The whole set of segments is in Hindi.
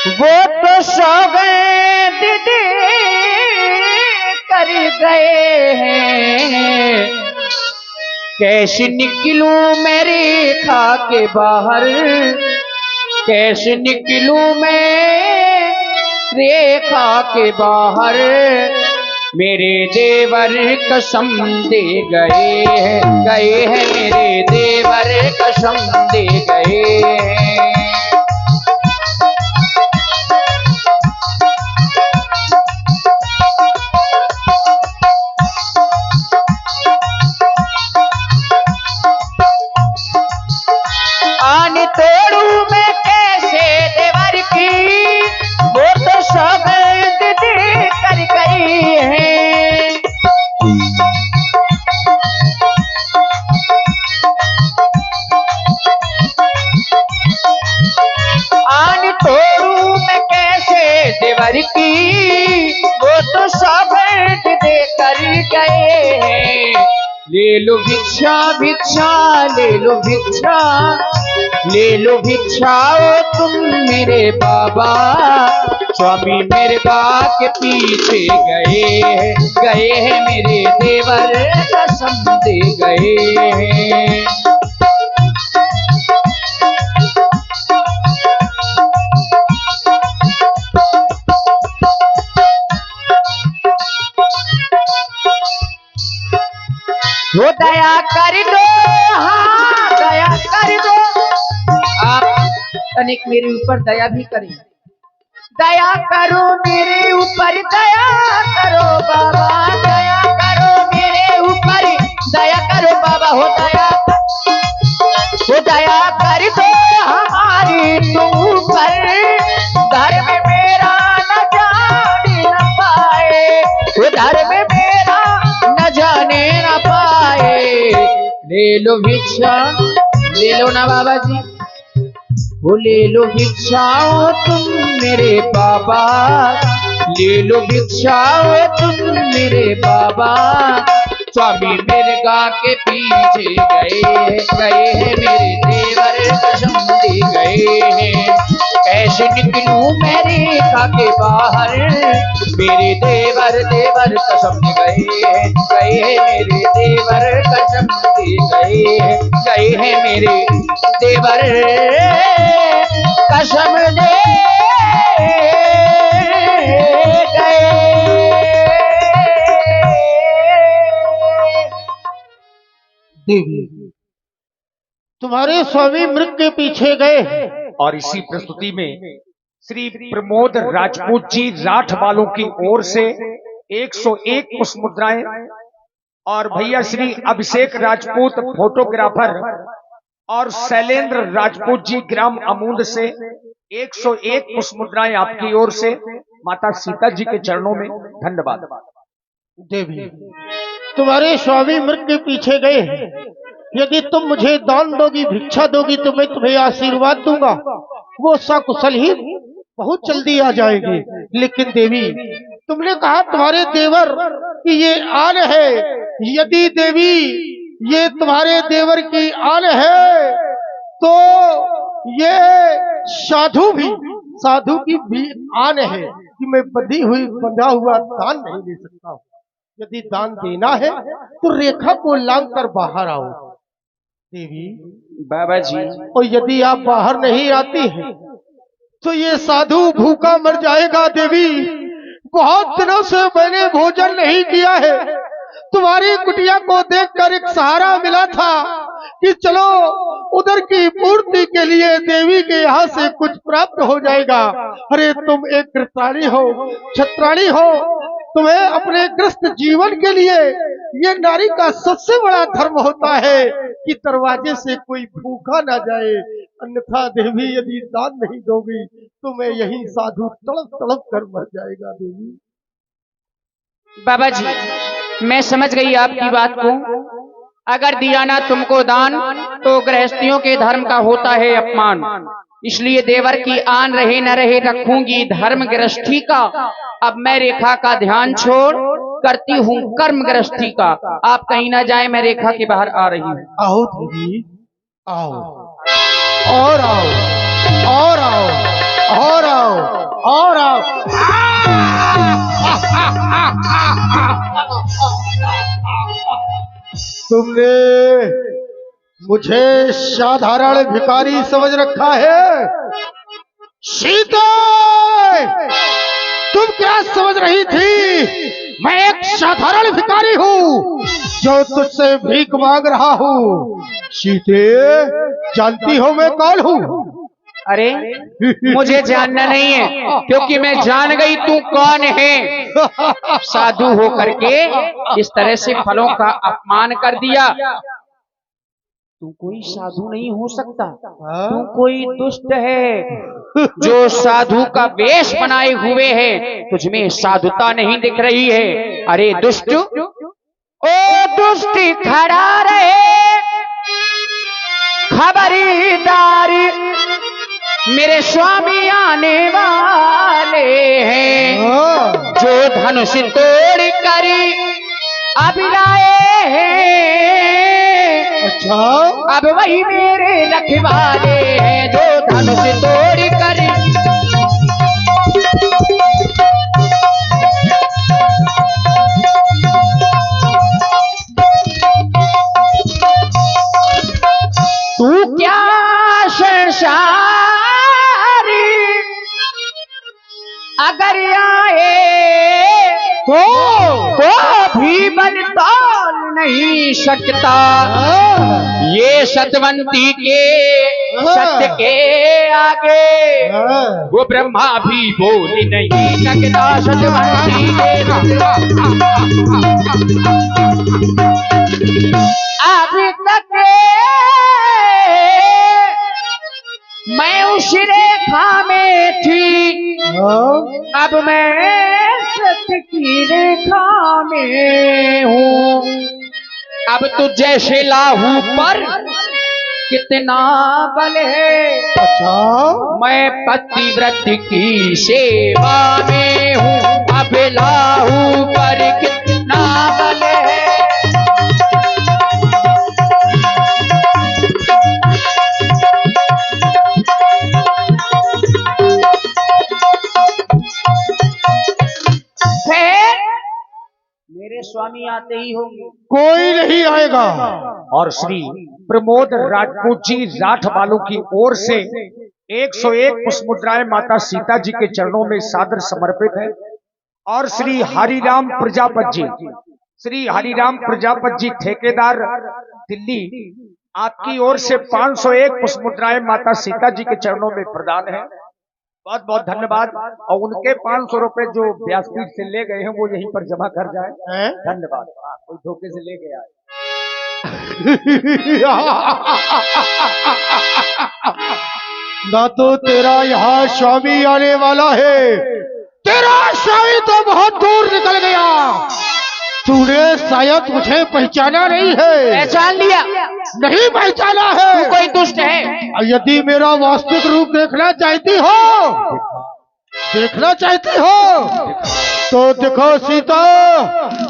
वो तो सौगंध दे कर गए हैं, कैसे निकलूं मैं रेखा के बाहर, कैसे निकलूं मैं रेखा के बाहर। मेरे देवर कसम दे गए हैं मेरे देवर कसम दे गए हैं। आन तोड़ू मैं कैसे देवर की, वो तो सौगंध दे कर गई है। आन तोड़ू मैं कैसे देवर की, वो तो सौगंध दे कर गए हैं। ले लो भिक्षा भिक्षा ले लो भिक्षा, ले लो भिक्षा ओ तुम मेरे बाबा। स्वामी मिर्गा के पीछे गए हैं मेरे देवर कसम दे गए हैं। वो दया कर दो, हाँ दया कर दो, आप तनिक मेरे ऊपर दया भी करें। दया करो मेरे ऊपर, दया करो बाबा, दया करो मेरे ऊपर, दया करो बाबा। हो दया कर दो हमारी तुम ऊपर, घर में मेरा न जाने न पाए, घर में मेरा न जाने न पाए। ले लो भिक्षा ले लो ना बाबा जी, वो ले लो भिक्षा ओ तुम मेरे बाबा, ले लो भिक्षा ओ तुम मेरे बाबा। स्वामी मिर्गा के पीछे गए हैं मेरे देवर कसम दे गए हैं। कैसे निकलूं मैं रेखा के बाहर, मेरे देवर कसम दे गए हैं मेरे देवर कसम दे गए हैं मेरे देवर कसम दे गए। देवी तुम्हारे स्वामी मृग के पीछे गए। और इसी प्रस्तुति में श्री प्रमोद राजपूत जी राठ वालों की ओर से 101 पुष्प मुद्राएं, और भैया श्री अभिषेक राजपूत फोटोग्राफर और शैलेंद्र राजपूत जी ग्राम अमूद से 101 पुष्प मुद्राएं आपकी ओर से माता सीता जी के चरणों में। धन्यवाद। देवी तुम्हारे स्वामी मृग के पीछे गए। यदि तुम मुझे दान दोगी, भिक्षा दोगी, तो मैं तुम्हें आशीर्वाद दूंगा, वो सकुशल ही बहुत जल्दी आ जाएगी। लेकिन देवी तुमने कहा तुम्हारे देवर की ये आन है, यदि देवी ये तुम्हारे देवर की आन है तो ये साधु की भी आन है कि मैं बंधा हुआ दान नहीं दे सकता हूँ। यदि दान देना है तो रेखा को लांग कर बाहर आओ देवी। बाबा जी और यदि आप बाहर नहीं आती हैं तो ये साधु भूखा मर जाएगा। देवी बहुत दिनों से मैंने भोजन नहीं किया है। तुम्हारी कुटिया को देखकर एक सहारा मिला था कि चलो उधर की पूर्ति के लिए देवी के यहाँ से कुछ प्राप्त हो जाएगा। अरे तुम एक कृताणी हो, छत्राणी हो, तुम्हें अपने ग्रस्त जीवन के लिए ये नारी का सबसे बड़ा धर्म होता है कि दरवाजे से कोई भूखा ना जाए। अन्यथा देवी यदि दान नहीं दोगी तो मैं यही साधु तड़प तड़प कर मर जाएगा। देवी बाबा जी मैं समझ गई आपकी बात को। अगर दिया ना तुमको दान तो गृहस्थियों के धर्म का होता है अपमान, इसलिए देवर की आन रहे न रहे रखूंगी धर्म गृहस्थी का। अब मैं रेखा का ध्यान छोड़ करती हूँ कर्म गृहस्थी का। आप कहीं ना जाए, मैं रेखा के बाहर आ रही हूँ। आओ देवी आओ, और आओ और आओ और आओ। तुमने मुझे साधारण भिखारी समझ रखा है। सीता, तुम क्या समझ रही थी? मैं एक साधारण भिखारी हूँ जो तुझसे भीख मांग रहा हूँ। सीते, जानती हो मैं कौन हूँ? अरे मुझे जानना नहीं है, क्योंकि मैं जान गई तू कौन है। साधु होकर के इस तरह से फलों का अपमान कर दिया। तू कोई साधु नहीं हो सकता, तू कोई दुष्ट है जो साधु का वेश बनाए हुए है। तुझमें साधुता नहीं दिख रही है। अरे दुष्ट, ओ दुष्ट खड़ा रहे, खबरदारी, मेरे स्वामी आने वाले हैं, जो धनुष तोड़ कर अब लाए हैं। अच्छा, अब वही मेरे रखवाले हैं, जो धनुष तोड़ कर। तू क्या संसारी अगर आए तो भी बनताल नहीं सकता। ये सतवंती के सत्य के आगे वो ब्रह्मा भी बोल नहीं सकता। सतवंती अभी तक मैं उस रेखा में थी, अब मैं सत्य की रेखा में हूँ। अब तो जैसे लाहू पर कितना बल है। अच्छा, मैं पतिव्रत की सेवा में हूँ, अब लाहू पर कितना बल है। मेरे स्वामी आते ही होंगे, कोई नहीं आएगा। और श्री प्रमोद राजपूत जी राठ वालों की ओर से 101 पुष्प मुद्राएं माता सीता जी के चरणों में सादर समर्पित है। और श्री हरिराम प्रजापत जी ठेकेदार दिल्ली, आपकी ओर से 501 पुष्प मुद्राएं माता सीता जी के चरणों में प्रदान है। बहुत बहुत धन्यवाद। और उनके 500 रुपए जो व्यासपीठ से ले गए हैं वो यहीं पर जमा कर जाए। धन्यवाद। हाँ, कोई धोखे से ले गया ना तो तेरा यहाँ स्वामी आने वाला है, तेरा स्वामी तो बहुत दूर निकल गया। तूने शायद मुझे पहचाना नहीं है। पहचान लिया? नहीं पहचाना है। तू कोई दुष्ट है। यदि मेरा वास्तविक रूप देखना चाहती हो तो देखो सीता,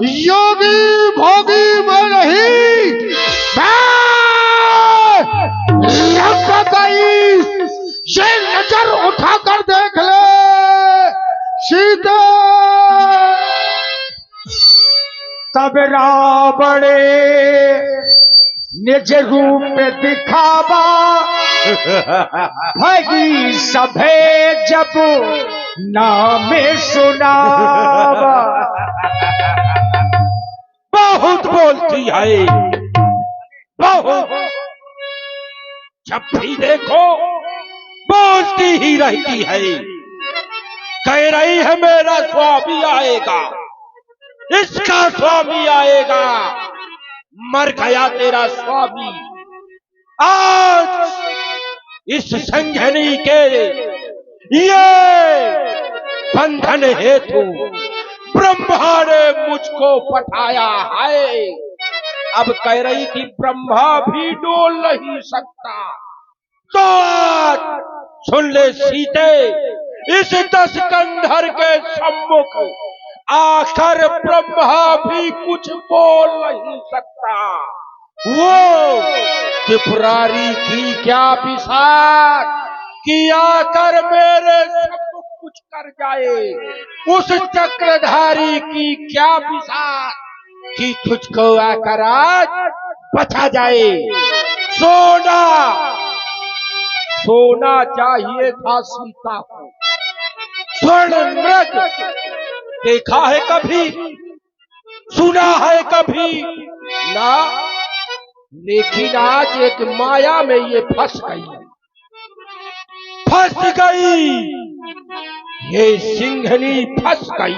योगी भोगी मैं नहीं, ये नजर उठाकर देख ले सीता। तब रावणे निज रूप दिखावा, भगी सभे जब नामे सुनावा। बहुत बोलती है, बहुत, जब भी देखो बोलती ही रहती है। कह रही है मेरा स्वामी आएगा, इसका स्वामी आएगा। मर गया तेरा स्वामी। आज इस संघनी के ये बंधन हेतु ब्रह्मा ने मुझको पठाया है। अब कह रही थी ब्रह्मा भी डोल नहीं सकता, तो आज सुन ले सीते, इस 10 कंधर के सम्मुख आखिर ब्रह्मा भी कुछ बोल नहीं सकता। वो त्रिपुरारी की क्या पिशाच कि आकर मेरे सब कुछ कर जाए। उस चक्रधारी की क्या पिशाच कि तुझको आकर आज बचा जाए। सोना सोना चाहिए था सीता को, स्वर्ण मृग देखा है कभी, सुना है कभी ना, लेकिन आज एक माया में ये फंस गई, ये सिंघनी फंस गई।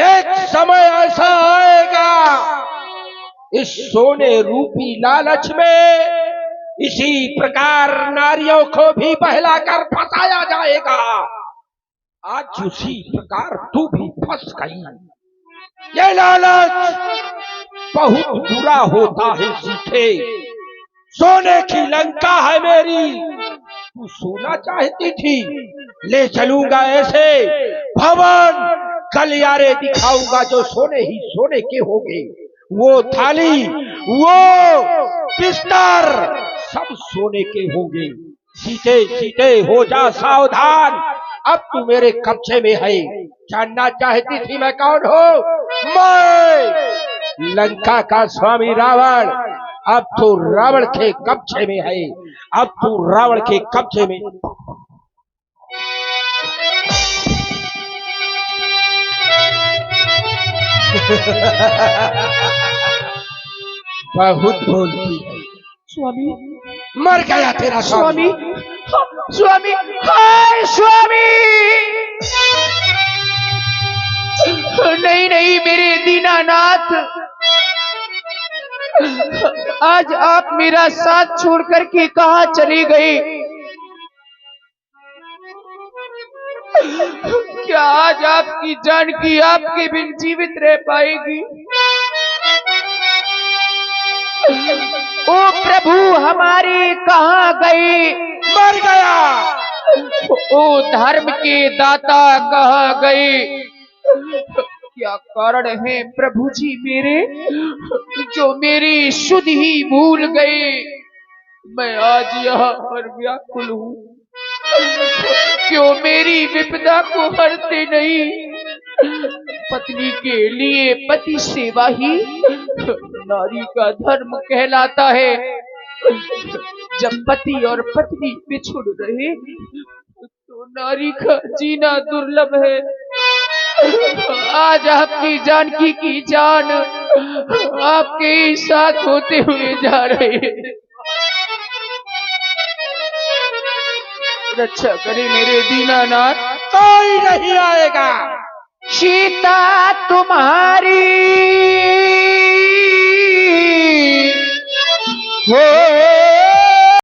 एक समय ऐसा आएगा, इस सोने रूपी लालच में इसी प्रकार नारियों को भी बहलाकर फंसाया जाएगा। आज उसी प्रकार तू भी फंस गई। ये लालच बहुत बुरा होता है सीखे, सोने की लंका है मेरी, तू सोना चाहती थी, ले चलूंगा ऐसे भवन गलियारे दिखाऊंगा जो सोने ही सोने के होंगे। वो थाली, वो बिस्तर सब सोने के होंगे। सीते सीते हो जा सावधान, अब तू मेरे कब्जे में है। जानना चाहती थी मैं कौन हूँ? मैं लंका का स्वामी रावण। अब तू रावण के कब्जे में है, अब तू रावण के कब्जे में। बहुत बोलती है स्वामी, मर गया तेरा स्वामी। स्वामी, हाय स्वामी। नहीं नहीं मेरे दीनानाथ, आज आप मेरा साथ छोड़ करके कहाँ चली गई? क्या आज आपकी जानकी आपके बिन जीवित रह पाएगी? ओ प्रभु हमारी कहाँ गई? मर गया। ओ धर्म के दाता कहाँ गए? क्या कारण है प्रभु जी मेरे, जो मेरी शुद्ध ही भूल गए? मैं आज यहाँ पर व्याकुल हूँ, क्यों मेरी विपदा को हरते नहीं? पत्नी के लिए पति सेवा ही नारी का धर्म कहलाता है। जब पति और पत्नी बिछुड़ रहे तो नारी का जीना दुर्लभ है। आज आपकी जानकी की जान आपके ही साथ होते हुए जा रही है। रक्षा करे मेरे दीनानाथ। कोई नहीं आएगा। सीता तुम्हारी